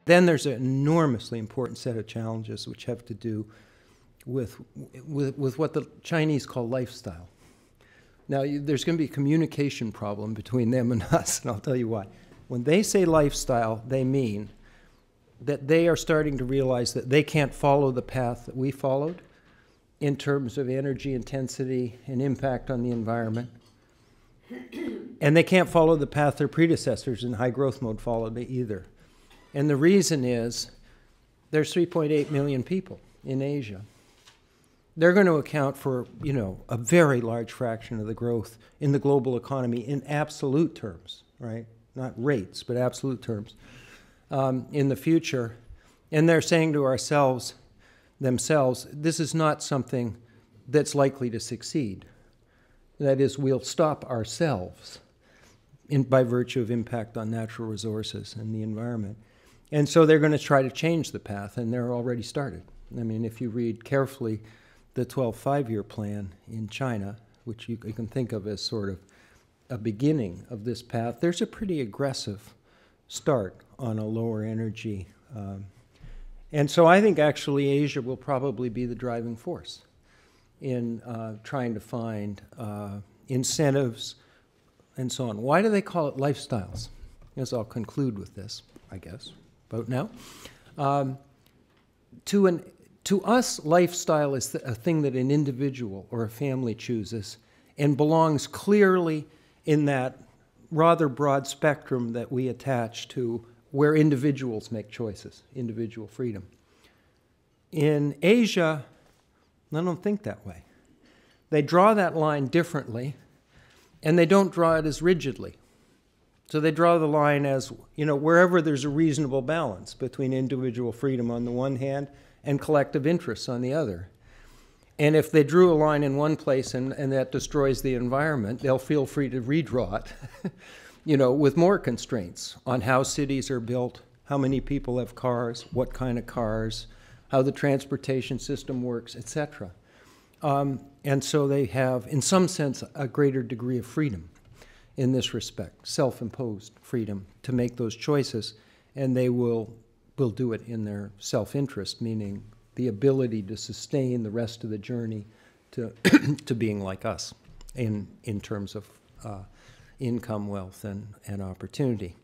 Then there's an enormously important set of challenges which have to do with what the Chinese call lifestyle. Now, there's going to be a communication problem between them and us, and I'll tell you why. When they say lifestyle, they mean that they are starting to realize that they can't follow the path that we followed in terms of energy intensity and impact on the environment. And they can't follow the path their predecessors in high growth mode followed either. And the reason is there's 3.8 million people in Asia. They're going to account for, a very large fraction of the growth in the global economy in absolute terms, right? Not rates, but absolute terms in the future. And they're saying to themselves, this is not something that's likely to succeed. That is, we'll stop ourselves by virtue of impact on natural resources and the environment. And so they're going to try to change the path, and they're already started. I mean, if you read carefully the 12 five-year plan in China, which you can think of as sort of a beginning of this path, there's a pretty aggressive start on a lower energy. And so I think actually Asia will probably be the driving force in trying to find incentives and so on. Why do they call it lifestyles? As I'll conclude with this, I guess, about now. To us, lifestyle is a thing that an individual or a family chooses and belongs clearly in that rather broad spectrum that we attach to where individuals make choices, individual freedom. In Asia, I don't think that way. They draw that line differently, and they don't draw it as rigidly. So they draw the line as, wherever there's a reasonable balance between individual freedom on the one hand and collective interests on the other. And if they drew a line in one place and that destroys the environment, they'll feel free to redraw it, with more constraints on how cities are built, how many people have cars, what kind of cars, how the transportation system works, etc. And so they have, in some sense, a greater degree of freedom in this respect, self-imposed freedom to make those choices, and they will do it in their self-interest, meaning the ability to sustain the rest of the journey to to being like us in terms of income, wealth, and opportunity.